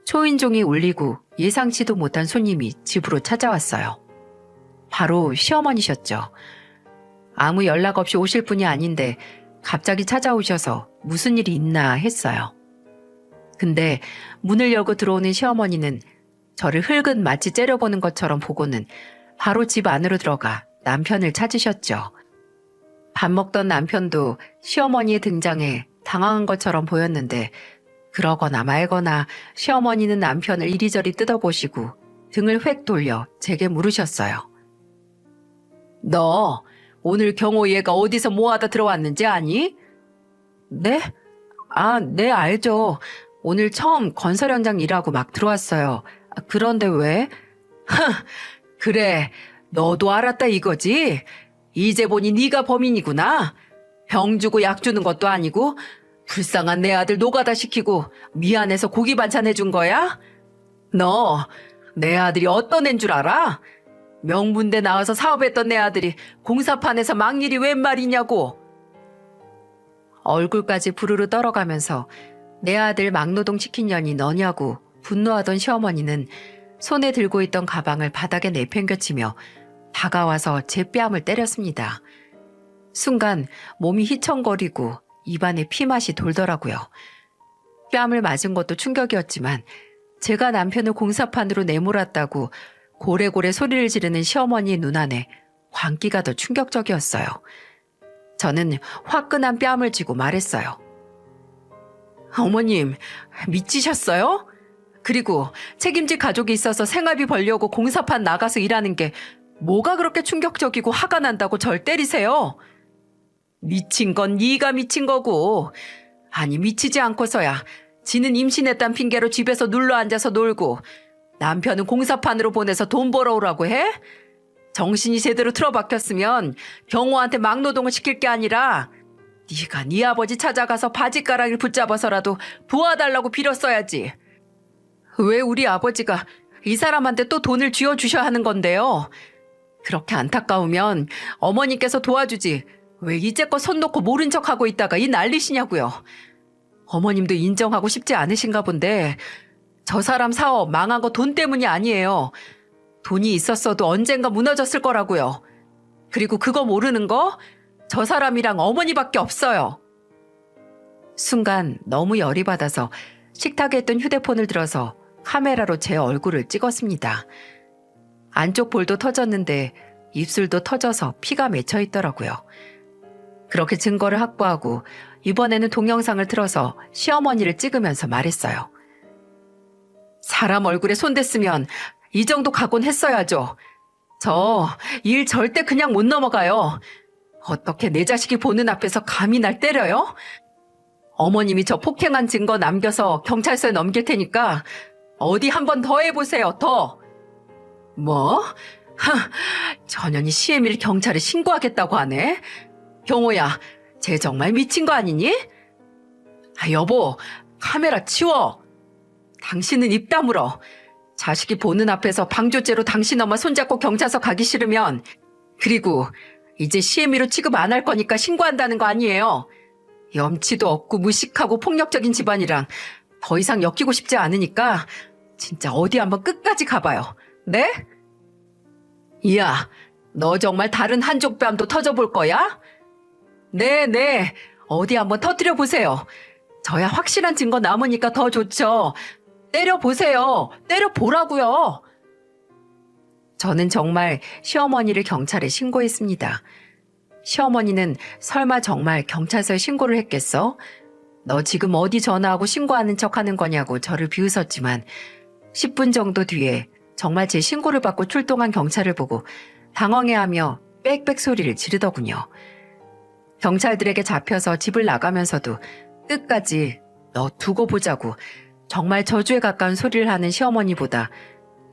Speaker 1: 초인종이 울리고 예상치도 못한 손님이 집으로 찾아왔어요. 바로 시어머니셨죠. 아무 연락 없이 오실 분이 아닌데 갑자기 찾아오셔서 무슨 일이 있나 했어요. 근데 문을 열고 들어오는 시어머니는 저를 흘금 마치 째려보는 것처럼 보고는 바로 집 안으로 들어가 남편을 찾으셨죠. 밥 먹던 남편도 시어머니의 등장에 당황한 것처럼 보였는데 그러거나 말거나 시어머니는 남편을 이리저리 뜯어보시고 등을 획 돌려 제게 물으셨어요. 너 오늘 경호 얘가 어디서 뭐하다 들어왔는지 아니? 네? 네 알죠. 오늘 처음 건설 현장 일하고 막 들어왔어요. 그런데 왜? 그래, 너도 알았다 이거지? 이제 보니 네가 범인이구나. 병 주고 약 주는 것도 아니고 불쌍한 내 아들 노가다 시키고 미안해서 고기 반찬 해준 거야? 너 내 아들이 어떤 애인 줄 알아? 명문대 나와서 사업했던 내 아들이 공사판에서 막일이 웬 말이냐고. 얼굴까지 부르르 떨어가면서 내 아들 막노동 시킨 년이 너냐고 분노하던 시어머니는 손에 들고 있던 가방을 바닥에 내팽겨치며 다가와서 제 뺨을 때렸습니다. 순간 몸이 휘청거리고 입안에 피맛이 돌더라고요. 뺨을 맞은 것도 충격이었지만 제가 남편을 공사판으로 내몰았다고 고래고래 소리를 지르는 시어머니의 눈 안에 광기가 더 충격적이었어요. 저는 화끈한 뺨을 쥐고 말했어요. 어머님, 미치셨어요? 그리고 책임질 가족이 있어서 생활비 벌려고 공사판 나가서 일하는 게 뭐가 그렇게 충격적이고 화가 난다고 절 때리세요? 미친 건 네가 미친 거고, 아니 미치지 않고서야 지는 임신했단 핑계로 집에서 눌러앉아서 놀고 남편은 공사판으로 보내서 돈 벌어오라고 해? 정신이 제대로 틀어박혔으면 경호한테 막노동을 시킬 게 아니라 네가 네 아버지 찾아가서 바지가랑이를 붙잡아서라도 도와달라고 빌었어야지. 왜 우리 아버지가 이 사람한테 또 돈을 쥐어주셔야 하는 건데요? 그렇게 안타까우면 어머니께서 도와주지 왜 이제껏 손 놓고 모른 척하고 있다가 이 난리시냐고요. 어머님도 인정하고 싶지 않으신가 본데 저 사람 사업 망한 거 돈 때문이 아니에요. 돈이 있었어도 언젠가 무너졌을 거라고요. 그리고 그거 모르는 거 저 사람이랑 어머니밖에 없어요. 순간 너무 열이 받아서 식탁에 있던 휴대폰을 들어서 카메라로 제 얼굴을 찍었습니다. 안쪽 볼도 터졌는데 입술도 터져서 피가 맺혀 있더라고요. 그렇게 증거를 확보하고 이번에는 동영상을 틀어서 시어머니를 찍으면서 말했어요. 사람 얼굴에 손댔으면 이 정도 각오는 했어야죠. 저 일 절대 그냥 못 넘어가요. 어떻게 내 자식이 보는 앞에서 감히 날 때려요? 어머님이 저 폭행한 증거 남겨서 경찰서에 넘길 테니까 어디 한 번 더 해보세요, 더. 뭐? 전현이 시애미를 경찰에 신고하겠다고 하네? 경호야, 쟤 정말 미친 거 아니니? 여보, 카메라 치워. 당신은 입 다물어. 자식이 보는 앞에서 방조죄로 당신 엄마 손잡고 경찰서 가기 싫으면, 그리고 이제 시애미로 취급 안 할 거니까 신고한다는 거 아니에요. 염치도 없고 무식하고 폭력적인 집안이랑 더 이상 엮이고 싶지 않으니까 진짜 어디 한번 끝까지 가봐요. 네? 이야, 너 정말 다른 한쪽 뺨도 터져볼 거야? 네. 어디 한번 터뜨려 보세요. 저야 확실한 증거 남으니까 더 좋죠. 때려보세요. 때려보라고요. 저는 정말 시어머니를 경찰에 신고했습니다. 시어머니는 설마 정말 경찰서에 신고를 했겠어? 너 지금 어디 전화하고 신고하는 척하는 거냐고 저를 비웃었지만 10분 정도 뒤에 정말 제 신고를 받고 출동한 경찰을 보고 당황해하며 빽빽 소리를 지르더군요. 경찰들에게 잡혀서 집을 나가면서도 끝까지 너 두고 보자고 정말 저주에 가까운 소리를 하는 시어머니보다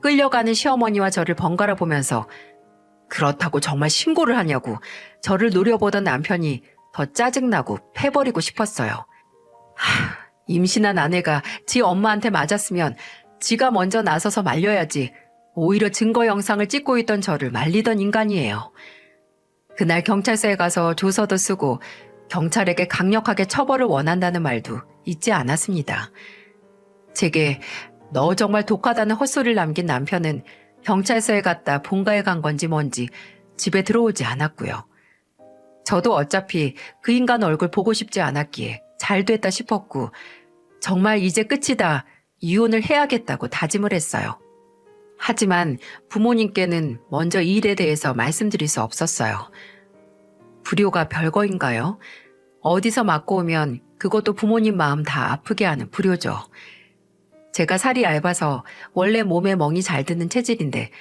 Speaker 1: 끌려가는 시어머니와 저를 번갈아 보면서 그렇다고 정말 신고를 하냐고 저를 노려보던 남편이 더 짜증나고 패버리고 싶었어요. 임신한 아내가 지 엄마한테 맞았으면 지가 먼저 나서서 말려야지 오히려 증거 영상을 찍고 있던 저를 말리던 인간이에요. 그날 경찰서에 가서 조서도 쓰고 경찰에게 강력하게 처벌을 원한다는 말도 잊지 않았습니다. 제게 너 정말 독하다는 헛소리를 남긴 남편은 경찰서에 갔다 본가에 간 건지 뭔지 집에 들어오지 않았고요. 저도 어차피 그 인간 얼굴 보고 싶지 않았기에 잘 됐다 싶었고 정말 이제 끝이다, 이혼을 해야겠다고 다짐을 했어요. 하지만 부모님께는 먼저 이 일에 대해서 말씀드릴 수 없었어요. 불효가 별거인가요? 어디서 맞고 오면 그것도 부모님 마음 다 아프게 하는 불효죠. 제가 살이 얇아서 원래 몸에 멍이 잘 드는 체질인데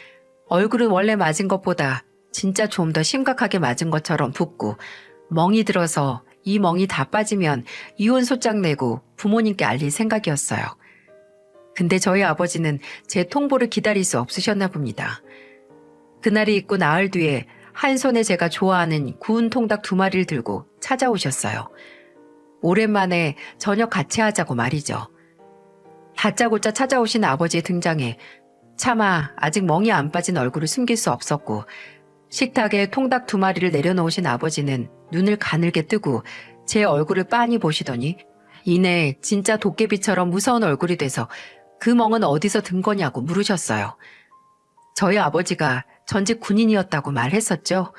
Speaker 1: 얼굴은 원래 맞은 것보다 진짜 좀 더 심각하게 맞은 것처럼 붓고 멍이 들어서 이 멍이 다 빠지면 이혼 소장 내고 부모님께 알릴 생각이었어요. 근데 저희 아버지는 제 통보를 기다릴 수 없으셨나 봅니다. 그날이 있고 나흘 뒤에 한 손에 제가 좋아하는 구운 통닭 2마리를 들고 찾아오셨어요. 오랜만에 저녁 같이 하자고 말이죠. 다짜고짜 찾아오신 아버지의 등장에 차마 아직 멍이 안 빠진 얼굴을 숨길 수 없었고 식탁에 통닭 2마리를 내려놓으신 아버지는 눈을 가늘게 뜨고 제 얼굴을 빤히 보시더니 이내 진짜 도깨비처럼 무서운 얼굴이 돼서 그 멍은 어디서 든 거냐고 물으셨어요. 저희 아버지가 전직 군인이었다고 말했었죠.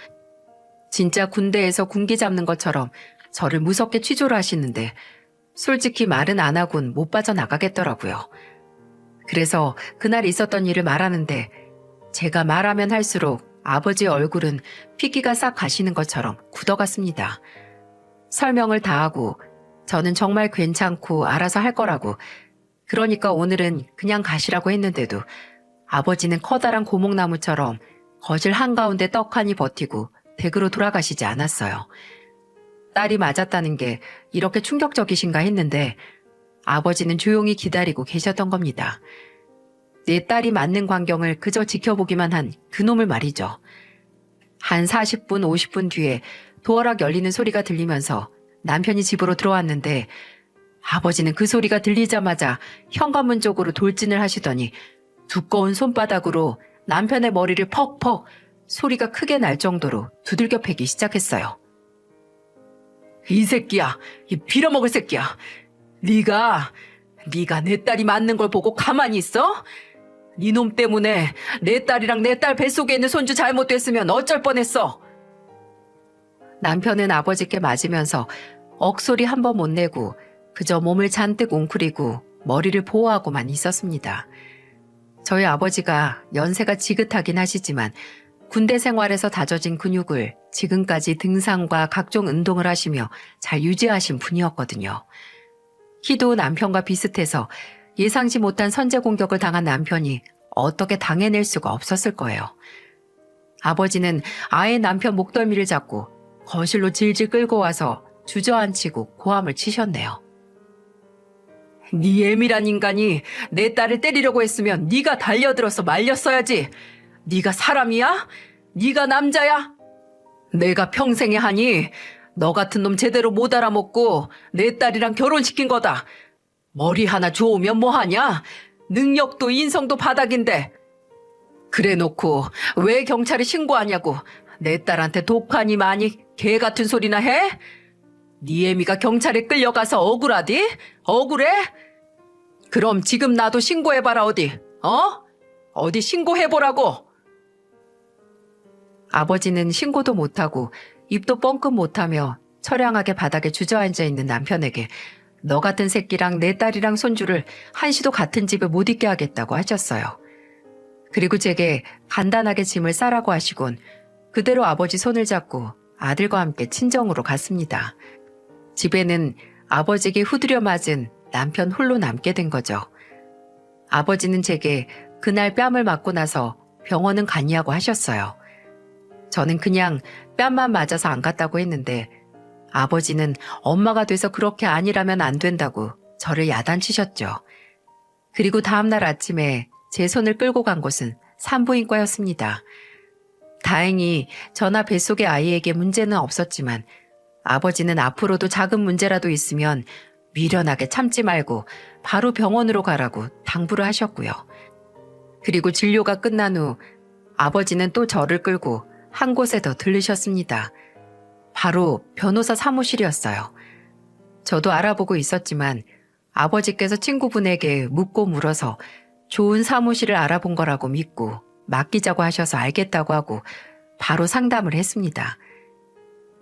Speaker 1: 진짜 군대에서 군기 잡는 것처럼 저를 무섭게 취조를 하시는데 솔직히 말은 안 하곤 못 빠져나가겠더라고요. 그래서 그날 있었던 일을 말하는데 제가 말하면 할수록 아버지의 얼굴은 피기가 싹 가시는 것처럼 굳어갔습니다. 설명을 다 하고 저는 정말 괜찮고 알아서 할 거라고, 그러니까 오늘은 그냥 가시라고 했는데도 아버지는 커다란 고목나무처럼 거실 한가운데 떡하니 버티고 댁으로 돌아가시지 않았어요. 딸이 맞았다는 게 이렇게 충격적이신가 했는데 아버지는 조용히 기다리고 계셨던 겁니다. 내 딸이 맞는 광경을 그저 지켜보기만 한 그놈을 말이죠. 한 40분, 50분 뒤에 도어락 열리는 소리가 들리면서 남편이 집으로 들어왔는데 아버지는 그 소리가 들리자마자 현관문 쪽으로 돌진을 하시더니 두꺼운 손바닥으로 남편의 머리를 퍽퍽 소리가 크게 날 정도로 두들겨 패기 시작했어요. 이 새끼야, 이 빌어먹을 새끼야. 네가 내 딸이 맞는 걸 보고 가만히 있어? 네 놈 때문에 내 딸이랑 내 딸 뱃속에 있는 손주 잘못됐으면 어쩔 뻔했어. 남편은 아버지께 맞으면서 억소리 한 번 못 내고 그저 몸을 잔뜩 웅크리고 머리를 보호하고만 있었습니다. 저희 아버지가 연세가 지긋하긴 하시지만 군대 생활에서 다져진 근육을 지금까지 등산과 각종 운동을 하시며 잘 유지하신 분이었거든요. 키도 남편과 비슷해서 예상치 못한 선제 공격을 당한 남편이 어떻게 당해낼 수가 없었을 거예요. 아버지는 아예 남편 목덜미를 잡고 거실로 질질 끌고 와서 주저앉히고 고함을 치셨네요. 네 예민한 인간이 내 딸을 때리려고 했으면 네가 달려들어서 말렸어야지. 네가 사람이야? 네가 남자야? 내가 평생에 하니 너 같은 놈 제대로 못 알아먹고 내 딸이랑 결혼시킨 거다. 머리 하나 좋으면 뭐하냐? 능력도 인성도 바닥인데. 그래 놓고 왜 경찰에 신고하냐고. 내 딸한테 독하니 많이 개 같은 소리나 해? 네 애미가 경찰에 끌려가서 억울하디? 억울해? 그럼 지금 나도 신고해봐라 어디. 어디 신고해보라고. 아버지는 신고도 못하고 입도 뻥끗 못하며 처량하게 바닥에 주저앉아 있는 남편에게 너 같은 새끼랑 내 딸이랑 손주를 한시도 같은 집에 못 있게 하겠다고 하셨어요. 그리고 제게 간단하게 짐을 싸라고 하시곤 그대로 아버지 손을 잡고 아들과 함께 친정으로 갔습니다. 집에는 아버지에게 후드려 맞은 남편 홀로 남게 된 거죠. 아버지는 제게 그날 뺨을 맞고 나서 병원은 갔냐고 하셨어요. 저는 그냥 뺨만 맞아서 안 갔다고 했는데 아버지는 엄마가 돼서 그렇게 아니라면 안 된다고 저를 야단치셨죠. 그리고 다음날 아침에 제 손을 끌고 간 곳은 산부인과였습니다. 다행히 저나 뱃속의 아이에게 문제는 없었지만 아버지는 앞으로도 작은 문제라도 있으면 미련하게 참지 말고 바로 병원으로 가라고 당부를 하셨고요. 그리고 진료가 끝난 후 아버지는 또 저를 끌고 한 곳에 더 들르셨습니다. 바로 변호사 사무실이었어요. 저도 알아보고 있었지만 아버지께서 친구분에게 묻고 물어서 좋은 사무실을 알아본 거라고 믿고 맡기자고 하셔서 알겠다고 하고 바로 상담을 했습니다.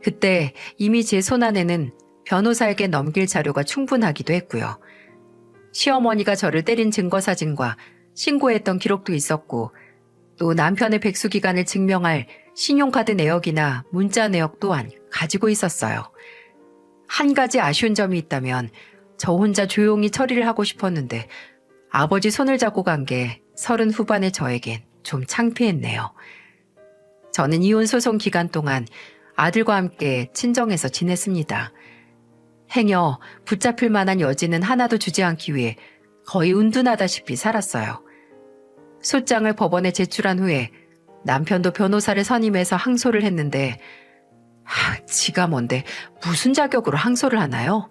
Speaker 1: 그때 이미 제 손안에는 변호사에게 넘길 자료가 충분하기도 했고요. 시어머니가 저를 때린 증거 사진과 신고했던 기록도 있었고 또 남편의 백수 기간을 증명할 신용카드 내역이나 문자 내역 또한 가지고 있었어요. 한 가지 아쉬운 점이 있다면 저 혼자 조용히 처리를 하고 싶었는데 아버지 손을 잡고 간 게 30 후반의 저에겐 좀 창피했네요. 저는 이혼 소송 기간 동안 아들과 함께 친정에서 지냈습니다. 행여 붙잡힐 만한 여지는 하나도 주지 않기 위해 거의 은둔하다시피 살았어요. 소장을 법원에 제출한 후에 남편도 변호사를 선임해서 항소를 했는데 지가 뭔데 무슨 자격으로 항소를 하나요?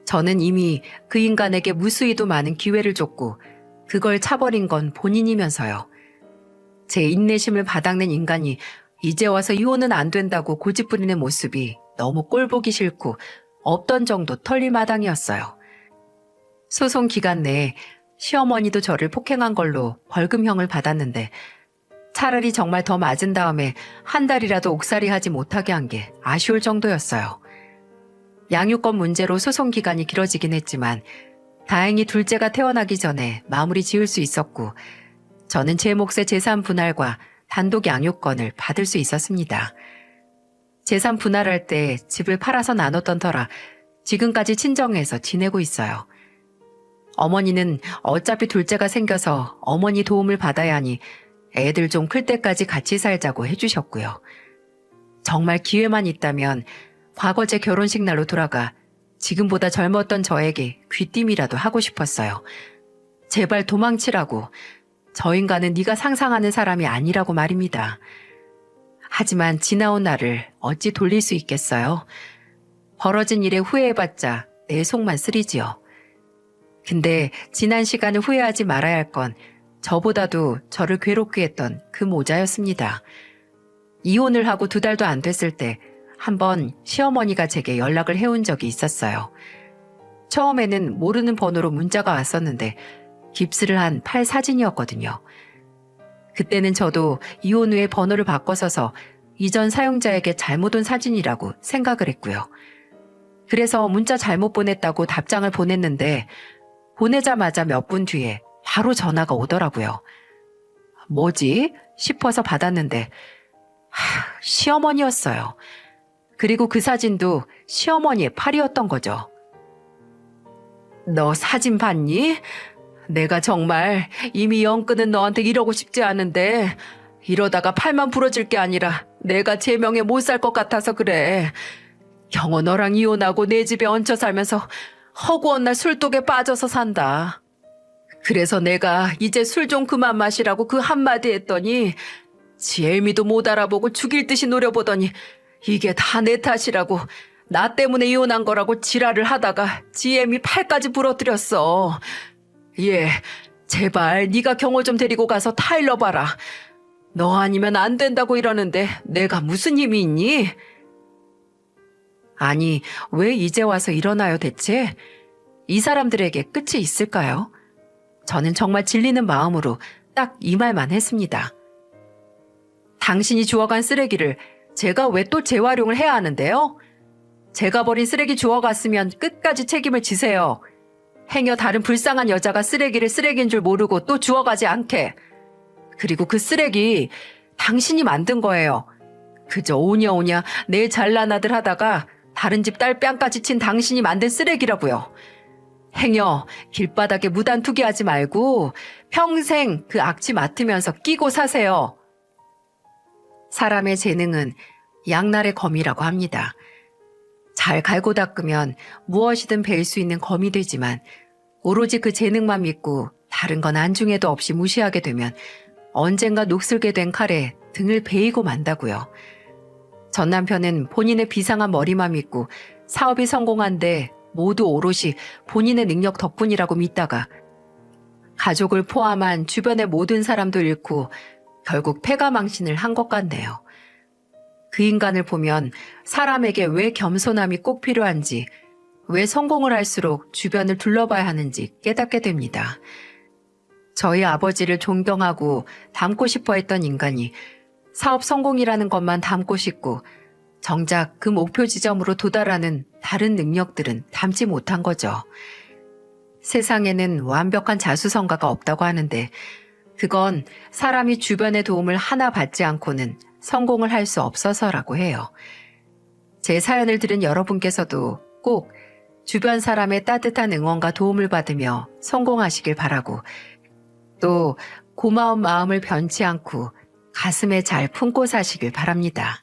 Speaker 1: 저는 이미 그 인간에게 무수히도 많은 기회를 줬고 그걸 차버린 건 본인이면서요. 제 인내심을 바닥낸 인간이 이제 와서 이혼은 안 된다고 고집부리는 모습이 너무 꼴보기 싫고 없던 정도 털릴 마당이었어요. 소송 기간 내에 시어머니도 저를 폭행한 걸로 벌금형을 받았는데 차라리 정말 더 맞은 다음에 한 달이라도 옥살이 하지 못하게 한 게 아쉬울 정도였어요. 양육권 문제로 소송 기간이 길어지긴 했지만 다행히 둘째가 태어나기 전에 마무리 지을 수 있었고 저는 제 몫의 재산 분할과 단독 양육권을 받을 수 있었습니다. 재산 분할할 때 집을 팔아서 나눴던 터라 지금까지 친정에서 지내고 있어요. 어머니는 어차피 둘째가 생겨서 어머니 도움을 받아야 하니 애들 좀 클 때까지 같이 살자고 해주셨고요. 정말 기회만 있다면 과거 제 결혼식 날로 돌아가 지금보다 젊었던 저에게 귀띔이라도 하고 싶었어요. 제발 도망치라고. 저 인간은 네가 상상하는 사람이 아니라고 말입니다. 하지만 지나온 날을 어찌 돌릴 수 있겠어요? 벌어진 일에 후회해봤자 내 속만 쓰리지요. 근데 지난 시간을 후회하지 말아야 할 건 저보다도 저를 괴롭게 했던 그 모자였습니다. 이혼을 하고 2달도 안 됐을 때 한번 시어머니가 제게 연락을 해온 적이 있었어요. 처음에는 모르는 번호로 문자가 왔었는데 깁스를 한 팔 사진이었거든요. 그때는 저도 이혼 후에 번호를 바꿔서서 이전 사용자에게 잘못 온 사진이라고 생각을 했고요. 그래서 문자 잘못 보냈다고 답장을 보냈는데 보내자마자 몇 분 뒤에 바로 전화가 오더라고요. 뭐지? 싶어서 받았는데 시어머니였어요. 그리고 그 사진도 시어머니의 팔이었던 거죠. 너 사진 봤니? 내가 정말 이미 영 끊은 너한테 이러고 싶지 않은데 이러다가 팔만 부러질 게 아니라 내가 제명에 못 살 것 같아서 그래. 경호 너랑 이혼하고 내 집에 얹혀 살면서 허구한 날 술독에 빠져서 산다. 그래서 내가 이제 술 좀 그만 마시라고 그 한마디 했더니 지 애미도 못 알아보고 죽일 듯이 노려보더니 이게 다 내 탓이라고 나 때문에 이혼한 거라고 지랄을 하다가 지 애미 팔까지 부러뜨렸어. 얘 제발 네가 경호 좀 데리고 가서 타일러 봐라. 너 아니면 안 된다고 이러는데 내가 무슨 힘이 있니? 아니 왜 이제 와서 일어나요 대체? 이 사람들에게 끝이 있을까요? 저는 정말 질리는 마음으로 딱 이 말만 했습니다. 당신이 주워간 쓰레기를 제가 왜 또 재활용을 해야 하는데요? 제가 버린 쓰레기 주워갔으면 끝까지 책임을 지세요. 행여 다른 불쌍한 여자가 쓰레기를 쓰레기인 줄 모르고 또 주워가지 않게. 그리고 그 쓰레기 당신이 만든 거예요. 그저 오냐오냐 내 잘난 아들 하다가 다른 집 딸 뺨까지 친 당신이 만든 쓰레기라고요. 행여 길바닥에 무단 투기하지 말고 평생 그 악취 맡으면서 끼고 사세요. 사람의 재능은 양날의 검이라고 합니다. 잘 갈고 닦으면 무엇이든 배울 수 있는 검이 되지만 오로지 그 재능만 믿고 다른 건 안중에도 없이 무시하게 되면 언젠가 녹슬게 된 칼에 등을 베이고 만다고요. 전 남편은 본인의 비상한 머리만 믿고 사업이 성공한데 모두 오롯이 본인의 능력 덕분이라고 믿다가 가족을 포함한 주변의 모든 사람도 잃고 결국 패가망신을 한 것 같네요. 그 인간을 보면 사람에게 왜 겸손함이 꼭 필요한지, 왜 성공을 할수록 주변을 둘러봐야 하는지 깨닫게 됩니다. 저희 아버지를 존경하고 닮고 싶어 했던 인간이 사업 성공이라는 것만 닮고 싶고 정작 그 목표 지점으로 도달하는 다른 능력들은 닮지 못한 거죠. 세상에는 완벽한 자수성가가 없다고 하는데 그건 사람이 주변의 도움을 하나 받지 않고는 성공을 할 수 없어서라고 해요. 제 사연을 들은 여러분께서도 꼭 주변 사람의 따뜻한 응원과 도움을 받으며 성공하시길 바라고 또 고마운 마음을 변치 않고 가슴에 잘 품고 사시길 바랍니다.